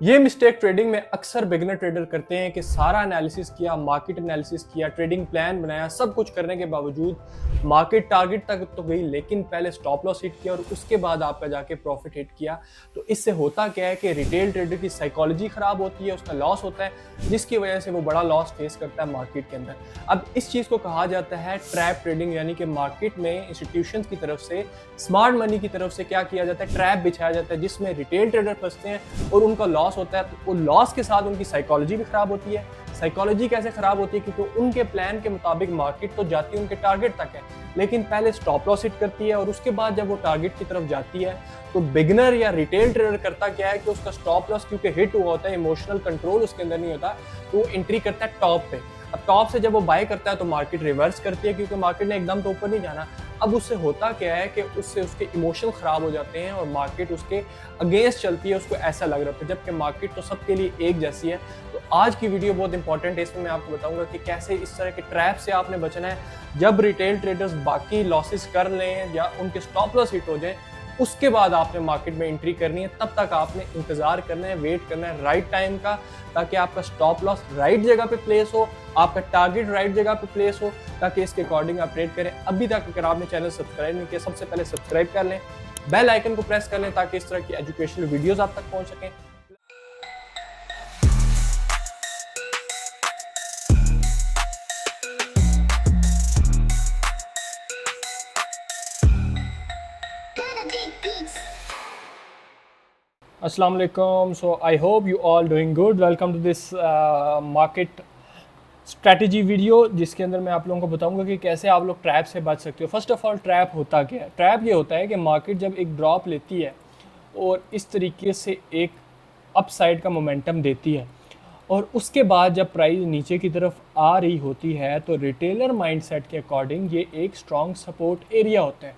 ये mistake trading में अक्सर बिगिनर ट्रेडर करते हैं कि सारा एनालिसिस किया, मार्केट एनालिसिस किया, ट्रेडिंग प्लान बनाया, सब कुछ करने के बावजूद मार्केट टारगेट तक तो गई लेकिन पहले स्टॉप लॉस हिट किया और उसके बाद आपका जाके प्रॉफिट हिट किया। तो इससे होता क्या है कि रिटेल ट्रेडर की साइकोलॉजी खराब होती है, उसका लॉस होता है, जिसकी वजह से वो बड़ा लॉस फेस करता है मार्केट के अंदर। अब इस चीज़ को कहा जाता है ट्रैप ट्रेडिंग, यानी कि मार्केट में इंस्टीट्यूशन की तरफ से, स्मार्ट मनी की तरफ से क्या किया जाता है, ट्रैप बिछाया जाता है जिसमें रिटेल ट्रेडर फंसते हैं और उनका लॉस होता है। तो वो लॉस के साथ उनकी साइकोलॉजी भी खराब होती है। साइकोलॉजी कैसे खराब होती है? क्योंकि उनके प्लान के मुताबिक मार्केट तो जाती है उनके टारगेट तक है, लेकिन पहले स्टॉप लॉस हिट करती है और उसके बाद जब वो टारगेट की तरफ जाती है तो बिगनर या रिटेल ट्रेडर करता क्या है कि उसका स्टॉप लॉस क्योंकि हिट हुआ होता है, इमोशनल कंट्रोल उसके अंदर नहीं होता, तो वो एंट्री करता है टॉप पे। अब टॉप से जब वो बाय करता है तो मार्केट रिवर्स करती है क्योंकि मार्केट ने एकदम तो ऊपर नहीं जाना। अब उससे होता क्या है कि उससे उसके इमोशन खराब हो जाते हैं और मार्केट उसके अगेंस्ट चलती है, उसको ऐसा लग रहा है, जबकि मार्केट तो सबके लिए एक जैसी है। तो आज की वीडियो बहुत इंपॉर्टेंट है, इसमें मैं आपको बताऊंगा कि कैसे इस तरह के ट्रैप से आपने बचना है। जब रिटेल ट्रेडर्स बाकी लॉसेस कर लें या उनके स्टॉप लॉस हिट हो जाए, उसके बाद आपने मार्केट में एंट्री करनी है। तब तक आपने इंतजार करना है, वेट करना है राइट टाइम का, ताकि आपका स्टॉप लॉस राइट जगह पे प्लेस हो, आपका टारगेट राइट जगह पे प्लेस हो, ताकि इसके अकॉर्डिंग आप ट्रेड करें। अभी तक अगर आपने चैनल सब्सक्राइब नहीं किया, सबसे पहले सब्सक्राइब कर लें, बेल आइकन को प्रेस कर लें ताकि इस तरह की एजुकेशनल वीडियोस आप तक पहुंच सकें। अस्सलाम वालेकुम। So I hope you all doing good. Welcome to this market strategy video, जिसके अंदर मैं आप लोगों को बताऊंगा कि कैसे आप लोग ट्रैप से बच सकते हो। फर्स्ट ऑफ ऑल, ट्रैप होता क्या है? ट्रैप ये होता है कि मार्केट जब एक ड्रॉप लेती है और इस तरीके से एक अप साइड का मोमेंटम देती है और उसके बाद जब प्राइस नीचे की तरफ आ रही होती है तो रिटेलर माइंडसेट के अकॉर्डिंग ये एक स्ट्रॉन्ग सपोर्ट एरिया होता है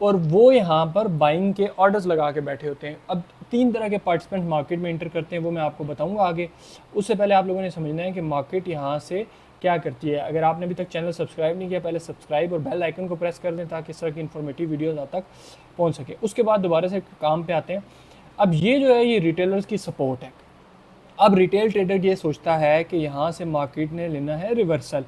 और वो यहाँ पर बाइंग के ऑर्डर्स लगा के बैठे होते हैं। अब तीन तरह के पार्टिसिपेंट मार्केट में एंटर करते हैं, वो मैं आपको बताऊंगा आगे। उससे पहले आप लोगों ने समझना है कि मार्केट यहाँ से क्या करती है। अगर आपने अभी तक चैनल सब्सक्राइब नहीं किया, पहले सब्सक्राइब और बेल आइकन को प्रेस कर दें ताकि इस तरह की इन्फॉर्मेटिव वीडियोज़ आप तक पहुँच सके। उसके बाद दोबारा से काम पे आते हैं। अब ये जो है ये रिटेलर्स की सपोर्ट है। अब रिटेल ट्रेडर ये सोचता है कि यहाँ से मार्केट ने लेना है रिवर्सल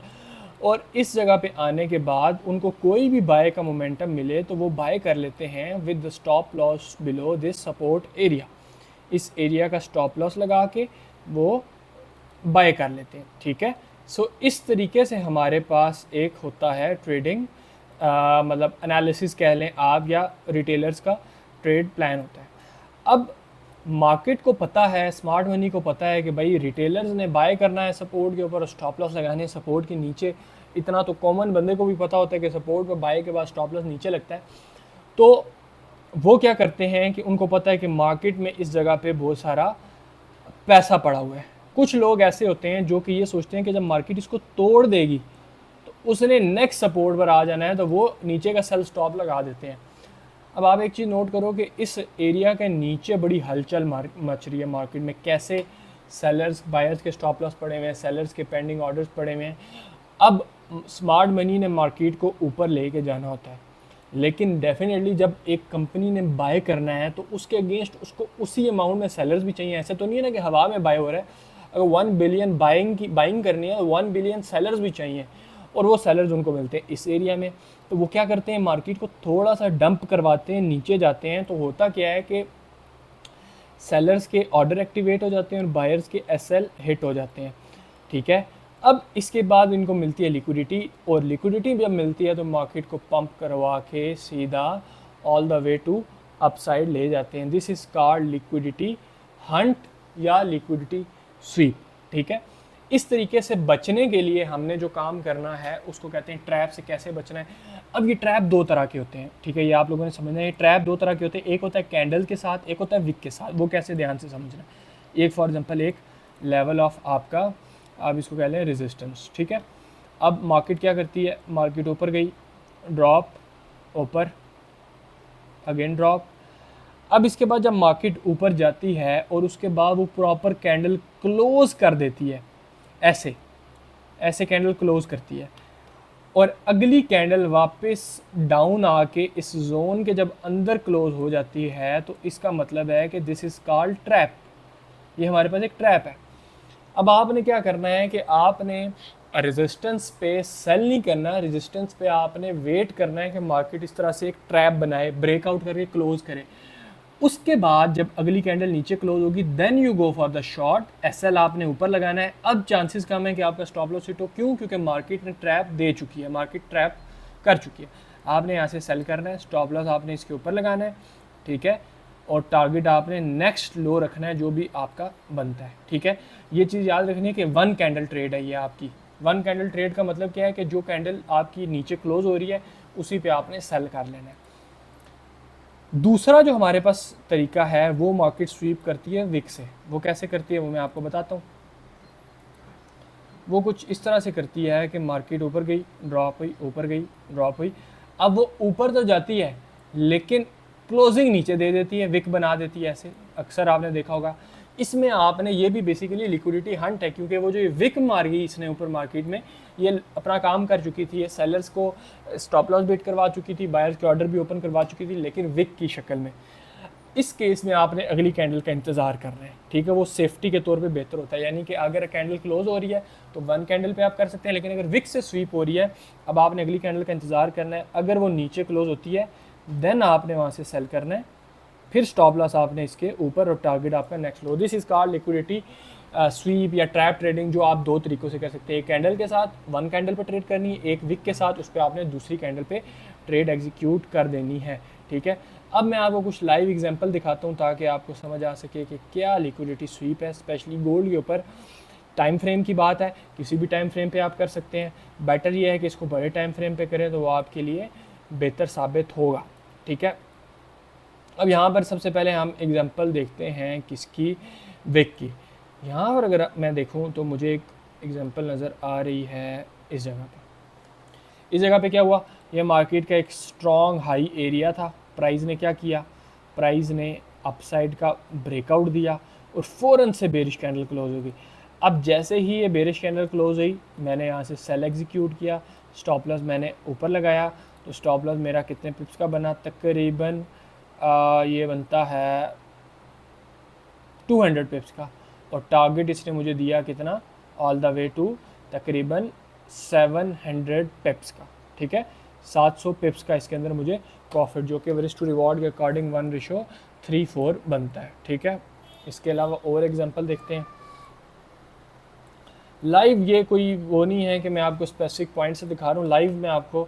और इस जगह पे आने के बाद उनको कोई भी बाय का मोमेंटम मिले तो वो बाय कर लेते हैं with stop loss below this support area. इस एरिया का स्टॉप लॉस लगा के वो बाय कर लेते हैं, ठीक है। सो इस तरीके से हमारे पास एक होता है ट्रेडिंग, मतलब एनालिसिस कह लें आप, या रिटेलर्स का ट्रेड प्लान होता है। अब मार्केट को पता है, स्मार्ट मनी को पता है कि भाई रिटेलर्स ने बाय करना है सपोर्ट के ऊपर और स्टॉप लॉस लगाने हैं सपोर्ट के नीचे। इतना तो कॉमन बंदे को भी पता होता है कि सपोर्ट पर बाय के बाद स्टॉप लॉस नीचे लगता है। तो वो क्या करते हैं कि उनको पता है कि मार्केट में इस जगह पे बहुत सारा पैसा पड़ा हुआ है। कुछ लोग ऐसे होते हैं जो कि ये सोचते हैं कि जब मार्केट इसको तोड़ देगी तो उसने नेक्स्ट सपोर्ट पर आ जाना है, तो वो नीचे का सेल स्टॉप लगा देते हैं। अब आप एक चीज़ नोट करो कि इस एरिया के नीचे बड़ी हलचल मच रही है मार्केट में। कैसे सेलर्स, बायर्स के स्टॉप लॉस पड़े हुए हैं, सेलर्स के पेंडिंग ऑर्डर्स पड़े हुए हैं। अब स्मार्ट मनी ने मार्केट को ऊपर लेके जाना होता है, लेकिन डेफिनेटली जब एक कंपनी ने बाय करना है तो उसके अगेंस्ट उसको उसी अमाउंट में सेलर्स भी चाहिए। ऐसे तो नहीं है ना कि हवा में बाय हो रहा है। अगर 1 बिलियन बाइंग करनी है, 1 बिलियन सेलर्स भी चाहिए और वो सेलर्स उनको मिलते हैं इस एरिया में। तो वो क्या करते हैं, मार्केट को थोड़ा सा डंप करवाते हैं, नीचे जाते हैं। तो होता क्या है कि सेलर्स के ऑर्डर एक्टिवेट हो जाते हैं और बायर्स के एसएल हिट हो जाते हैं, ठीक है। अब इसके बाद इनको मिलती है लिक्विडिटी, और लिक्विडिटी जब मिलती है तो मार्केट को पंप करवा के सीधा all the way to upside ले जाते हैं। This is called liquidity hunt या लिक्विडिटी स्वीप, ठीक है। इस तरीके से बचने के लिए हमने जो काम करना है उसको कहते हैं ट्रैप से कैसे बचना है। अब ये ट्रैप दो तरह के होते हैं, ठीक है, ये आप लोगों ने समझना है। ये ट्रैप दो तरह के होते हैं, एक होता है कैंडल के साथ, एक होता है विक के साथ। वो कैसे, ध्यान से समझना। एक फॉर एग्जांपल एक लेवल ऑफ आपका, आप इसको कह लें रेजिस्टेंस, ठीक है। अब मार्केट क्या करती है, मार्केट ऊपर गई, ड्रॉप, ऊपर, अगेन ड्रॉप। अब इसके बाद जब मार्केट ऊपर जाती है और उसके बाद वो प्रॉपर कैंडल क्लोज कर देती है, ऐसे ऐसे कैंडल क्लोज करती है और अगली कैंडल वापस डाउन आके इस जोन के जब अंदर क्लोज हो जाती है, तो इसका मतलब है कि दिस इज कॉल्ड ट्रैप। ये हमारे पास एक ट्रैप है। अब आपने क्या करना है कि आपने रेजिस्टेंस पे सेल नहीं करना, रेजिस्टेंस पे आपने वेट करना है कि मार्केट इस तरह से एक ट्रैप बनाए, ब्रेकआउट करके क्लोज करे। उसके बाद जब अगली कैंडल नीचे क्लोज होगी then you go for the short. SL आपने ऊपर लगाना है। अब चांसेस कम है कि आपका स्टॉप लॉस हिट हो, क्यों? क्योंकि मार्केट ने ट्रैप दे चुकी है, मार्केट ट्रैप कर चुकी है। आपने यहाँ से सेल करना है, स्टॉप लॉस आपने इसके ऊपर लगाना है, ठीक है, और टारगेट आपने नेक्स्ट लो रखना है जो भी आपका बनता है, ठीक है। ये चीज़ याद रखनी है कि वन कैंडल ट्रेड है ये आपकी। वन कैंडल ट्रेड का मतलब क्या है कि जो कैंडल आपकी नीचे क्लोज हो रही है उसी पे आपने सेल कर लेना है। दूसरा जो हमारे पास तरीका है वो मार्केट स्वीप करती है विक से। वो कैसे करती है वो मैं आपको बताता हूँ। वो कुछ इस तरह से करती है कि मार्केट ऊपर गई, ड्रॉप हुई, ऊपर गई, ड्रॉप हुई। अब वो ऊपर तो जाती है लेकिन क्लोजिंग नीचे दे देती है, विक बना देती है। ऐसे अक्सर आपने देखा होगा। इसमें आपने ये भी बेसिकली लिक्विडिटी हंट है, क्योंकि वो जो ये विक मार गई इसने ऊपर मार्केट में, ये अपना काम कर चुकी थी। ये सेलर्स को स्टॉप लॉस बीट करवा चुकी थी, बायर्स के ऑर्डर भी ओपन करवा चुकी थी, लेकिन विक की शक्ल में। इस केस में आपने अगली कैंडल का इंतज़ार करना है, ठीक है। वो सेफ्टी के तौर पे बेहतर होता है। यानी कि अगर कैंडल क्लोज हो रही है तो वन कैंडल पे आप कर सकते हैं, लेकिन अगर विक से स्वीप हो रही है अब आपने अगली कैंडल का इंतज़ार करना है। अगर वो नीचे क्लोज होती है देन आपने वहाँ से सेल करना है, फिर स्टॉप लॉस आपने इसके ऊपर और टारगेट आपका next low. This is called liquidity SVEEP या ट्रैप ट्रेडिंग, जो आप दो तरीक़ों से कर सकते हैं। एक कैंडल के साथ वन कैंडल पे ट्रेड करनी है, एक विक के साथ उस पर आपने दूसरी कैंडल पे ट्रेड एग्जीक्यूट कर देनी है, ठीक है। अब मैं आपको कुछ लाइव एग्जांपल दिखाता हूँ ताकि आपको समझ आ सके कि क्या लिक्विडिटी स्वीप है। स्पेशली गोल्ड के ऊपर टाइम फ्रेम की बात है, किसी भी टाइम फ्रेम पे आप कर सकते हैं। बेटर ये है कि इसको बड़े टाइम फ्रेम पे करें तो वो आपके लिए बेहतर साबित होगा, ठीक है। अब यहाँ पर सबसे पहले हम एग्जांपल देखते हैं किसकी, विक की। यहाँ पर अगर मैं देखूँ तो मुझे एक एग्जांपल नज़र आ रही है इस जगह पे। इस जगह पे क्या हुआ, ये मार्केट का एक स्ट्रॉन्ग हाई एरिया था। प्राइस ने क्या किया, प्राइस ने अपसाइड का ब्रेकआउट दिया और फ़ौरन से बेरिश कैंडल क्लोज हो गई। अब जैसे ही ये बेरिश कैंडल क्लोज हुई मैंने यहाँ से सेल एग्जीक्यूट किया, स्टॉप लॉस मैंने ऊपर लगाया। तो स्टॉप लॉस मेरा कितने पिप्स का बना, तकरीबन ये बनता है 200 पिप्स का, और टारगेट इसने मुझे दिया कितना, ऑल द वे टू तकरीबन 700 पिप्स का, ठीक है। 700 पिप्स का इसके अंदर मुझे प्रॉफिट, जो कि रिस्क टू रिवॉर्ड के अकॉर्डिंग 1:3.4 बनता है, ठीक है। इसके अलावा और एग्जांपल देखते हैं लाइव। ये कोई वो नहीं है कि मैं आपको स्पेसिफिक पॉइंट से दिखा रहा हूँ, लाइव मैं आपको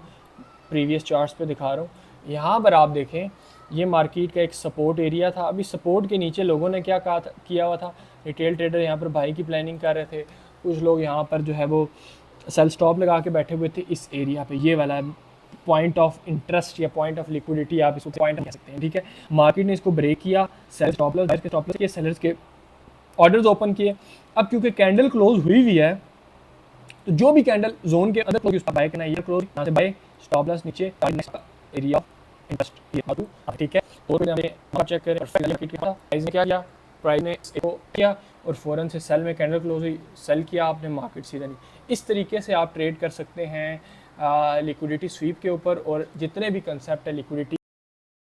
प्रीवियस चार्ट्स पे दिखा रहा हूँ। यहाँ पर आप देखें ये मार्केट का एक सपोर्ट एरिया था। अभी सपोर्ट के नीचे लोगों ने क्या किया हुआ था, रिटेल ट्रेडर यहाँ पर बाई की प्लानिंग कर रहे थे। कुछ लोग यहाँ पर जो है वो सेल स्टॉप लगा के बैठे हुए थे इस एरिया पे। ये वाला पॉइंट ऑफ इंटरेस्ट या पॉइंट ऑफ लिक्विडिटी आप इसको पॉइंट कह सकते हैं, ठीक है। मार्केट ने इसको ब्रेक किया, सेल स्टॉप लॉस के सेलर्स के ऑर्डर्स ओपन किए। अब क्योंकि कैंडल क्लोज हुई हुई है तो जो भी कैंडल जोन के अंदर क्लोज उसका बाय करना है, ये क्लोज यहाँ से बाय, स्टॉप लॉस नीचे, एरिया ऑफ इंटरेस्ट, ये बात ठीक है। और फिर चेक करें प्राइस ने क्या किया, प्राइस ने इसको किया और फ़ौरन से सेल में कैंडल क्लोज हुई, सेल किया आपने, मार्केट सीधा नहीं। इस तरीके से आप ट्रेड कर सकते हैं लिक्विडिटी स्वीप के ऊपर, और जितने भी कंसेप्ट है लिक्विडिटी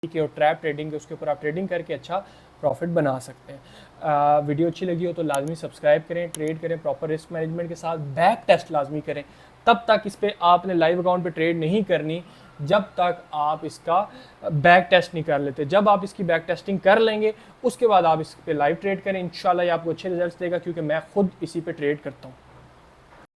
के और ट्रैप ट्रेडिंग के उसके ऊपर आप ट्रेडिंग करके अच्छा प्रॉफिट बना सकते हैं। वीडियो अच्छी लगी हो तो लाजमी सब्सक्राइब करें, ट्रेड करें प्रॉपर रिस्क मैनेजमेंट के साथ, बैक टेस्ट लाजमी करें। तब तक इस पर आपने लाइव अकाउंट पे ट्रेड नहीं करनी जब तक आप इसका बैक टेस्ट नहीं कर लेते। जब आप इसकी बैक टेस्टिंग कर लेंगे उसके बाद आप इस पर लाइव ट्रेड करें, इंशाल्लाह ये आपको अच्छे रिजल्ट्स देगा, क्योंकि मैं खुद इसी पे ट्रेड करता हूँ।